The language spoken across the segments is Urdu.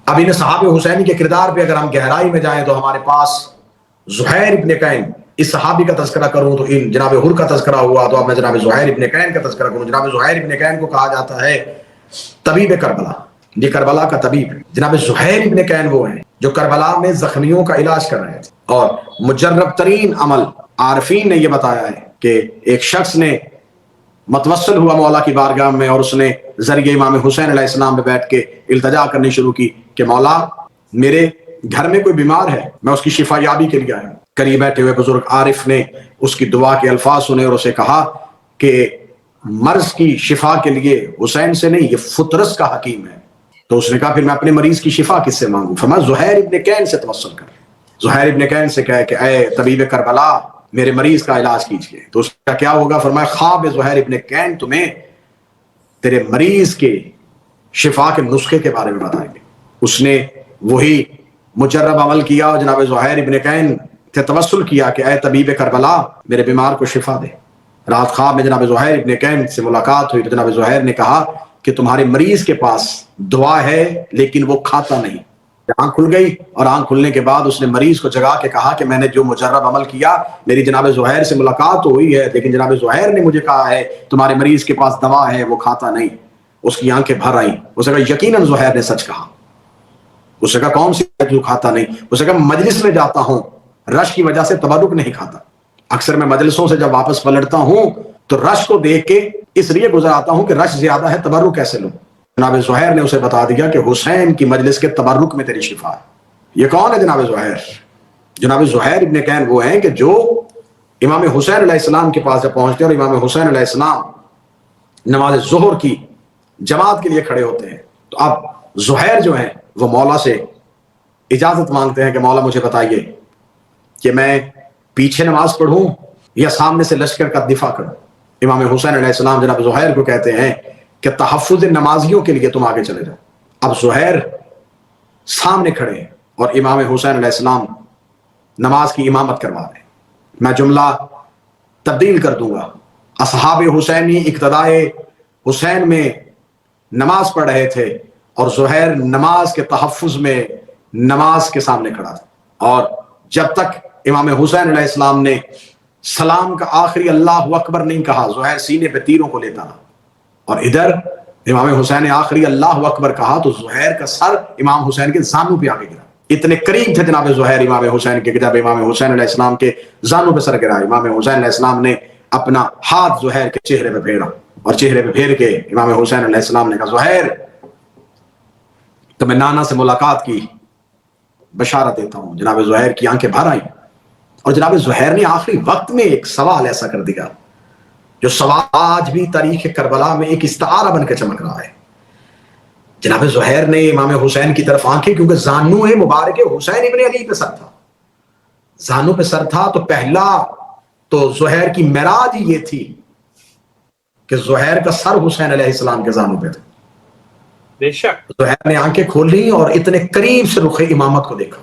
اب ان صحابہ حسینی کے کردار پہ اگر ہم گہرائی میں جائیں تو ہمارے پاس زہیر ابن کین، اس صحابی کا تذکرہ کروں تو ان جناب حر کا تذکرہ ہوا، تو اب میں جناب زہیر ابن کین کا تذکرہ کروں۔ جناب زہیر ابن کین کو کہا جاتا ہے طبیب کربلا، یہ کربلا کا طبیب ہے۔ جناب زہیر ابن کین وہ ہیں جو کربلا میں زخمیوں کا علاج کر رہے تھے، اور مجرب ترین عمل عارفین نے یہ بتایا ہے کہ ایک شخص نے متوسل ہوا مولا کی بارگاہ میں، اور اس نے ذریعہ امام حسین علیہ السلام پہ بیٹھ کے التجا کرنی شروع کی کہ مولا میرے گھر میں کوئی بیمار ہے، میں اس کی شفا یابی کے لیے آیا ہوں۔ قریب بیٹھے ہوئے بزرگ عارف نے اس کی دعا کے الفاظ سنے اور اسے کہا کہ مرض کی شفا کے لیے حسین سے نہیں، یہ فطرس کا حکیم ہے۔ تو اس نے کہا پھر میں اپنے مریض کی شفا کس سے مانگوں؟ فرمایا زہیر ابن کین سے توسل کر۔ زہیر ابن کین سے کہے کہ اے طبیب کربلا میرے مریض کا علاج کیجئے۔ تو اس کا کیا ہوگا؟ فرمایا خواب زہیر ابن کین تمہیں تیرے مریض کے شفا کے نسخے کے بارے میں بتائیں گے۔ اس نے وہی مجرب عمل کیا اور جناب زہیر ابن کین سے توسل کیا کہ اے طبیب کربلا میرے بیمار کو شفا دے۔ رات خواب میں جناب زہیر ابن کین سے ملاقات ہوئی تو جناب زہیر نے کہا کہ تمہارے مریض کے پاس دعا ہے لیکن وہ کھاتا نہیں۔ آنکھ کھل گئی، اور آنکھ کھلنے کے بعد اس نے مریض کو جگا کے کہا کہ میں نے جو مجرب عمل کیا، میری جناب زہیر سے ملاقات تو ہوئی ہے لیکن جناب زہیر نے مجھے کہا ہے تمہارے مریض کے پاس دوا ہے، وہ کھاتا نہیں۔ اس کی آنکھیں بھر آئیں۔ اس نے کہا یقیناً زہیر نے سچ کہا۔ اس نے کہا کون سی جو کھاتا نہیں؟ اس نے کہا مجلس میں جاتا ہوں، رش کی وجہ سے تبرک نہیں کھاتا۔ اکثر میں مجلسوں سے جب واپس پلٹتا ہوں تو رش کو دیکھ کے اس لیے گزر آتا ہوں کہ رش زیادہ ہے، تبرک کیسے لوں؟ جناب زہیر نے اسے بتا دیا کہ حسین کی مجلس کے تبرک میں تیری شفا ہے۔ یہ کون ہے جناب زہیر؟ جناب زہیر ابن کین وہ ہیں کہ جو امام حسین علیہ السلام کے پاس جب پہنچتے ہیں اور امام حسین علیہ السلام نماز ظہر کی جماعت کے لیے کھڑے ہوتے ہیں تو اب زہیر جو ہیں وہ مولا سے اجازت مانگتے ہیں کہ مولا مجھے بتائیے کہ میں پیچھے نماز پڑھوں یا سامنے سے لشکر کا دفاع کروں؟ امام حسین علیہ السلام جناب زہیر کو کہتے ہیں کہ تحفظ نمازیوں کے لیے تم آگے چلے جاؤ۔ اب زہیر سامنے کھڑے ہیں اور امام حسین علیہ السلام نماز کی امامت کروا رہے ہیں۔ میں جملہ تبدیل کر دوں گا۔ اصحاب حسینی اقتدائے حسین میں نماز پڑھ رہے تھے اور زہیر نماز کے تحفظ میں نماز کے سامنے کھڑا تھا، اور جب تک امام حسین علیہ السلام نے سلام کا آخری اللہ اکبر نہیں کہا زہیر سینے پہ تیروں کو لیتا رہا، اور ادھر امام حسین نے آخری اللہ اکبر کہا تو زہیر کا سر امام حسین کے زانوں پہ آگے گرا۔ اتنے قریب تھے جناب زہیر امام حسین کے کہ جب امام حسین علیہ السلام کے زانوں پہ سر گرا، امام حسین علیہ السلام نے اپنا ہاتھ زہیر کے چہرے پہ پھیرا، اور چہرے پہ پھیر کے امام حسین علیہ السلام نے کہا زہیر تمہیں نانا سے ملاقات کی بشارت دیتا ہوں۔ جناب زہیر کی آنکھیں بھر آئیں، اور جناب زہیر نے آخری وقت میں ایک سوال ایسا کر دیا جو سوال آج بھی تاریخ کربلا میں ایک استعارہ بن کے چمک رہا ہے۔ جناب زہیر نے امام حسین کی طرف آنکھیں، کیونکہ زانو مبارک حسین ابن علی پہ سر تھا، زانو پہ سر تھا، تو پہلا تو زہیر کی معراج یہ تھی کہ زہیر کا سر حسین علیہ السلام کے زانو پہ تھا۔ بے شک زہیر نے آنکھیں کھولی اور اتنے قریب سے رخ امامت کو دیکھا،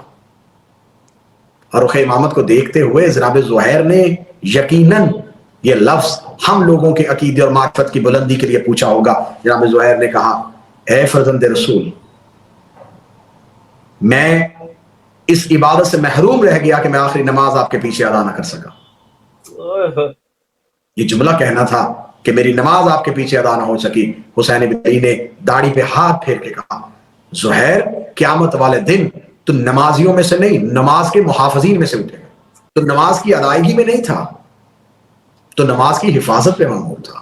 اور رخ امامت کو دیکھتے ہوئے جناب زہیر نے یقیناً یہ لفظ ہم لوگوں کے عقیدے اور معرفت کی بلندی کے لیے پوچھا ہوگا۔ جناب زہیر نے کہا اے فرزند رسول، میں اس عبادت سے محروم رہ گیا کہ میں آخری نماز آپ کے پیچھے ادا نہ کر سکا۔ یہ جملہ کہنا تھا کہ میری نماز آپ کے پیچھے ادا نہ ہو سکی۔ حسین بن علی نے داڑھی پہ ہاتھ پھیر کے کہا زہیر قیامت والے دن تو نمازیوں میں سے نہیں، نماز کے محافظین میں سے اٹھے گا۔ تو نماز کی ادائیگی میں نہیں تھا، تو نماز کی حفاظت پہ معمور تھا۔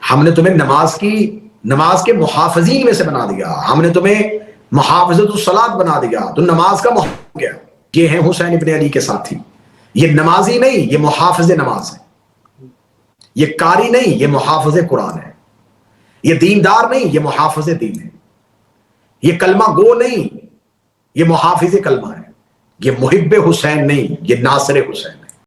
ہم نے تمہیں نماز کے محافظین میں سے بنا دیا، ہم نے تمہیں محافظت الصلاۃ بنا دیا، تو نماز کا محافظ ہو گیا۔ یہ ہیں حسین ابن علی کے ساتھی، یہ نمازی نہیں، یہ محافظ نماز ہے، یہ قاری نہیں، یہ محافظ قرآن ہے، یہ دیندار نہیں، یہ محافظ دین ہے، یہ کلمہ گو نہیں، یہ محافظ کلمہ ہے، یہ محب حسین نہیں، یہ ناصر حسین۔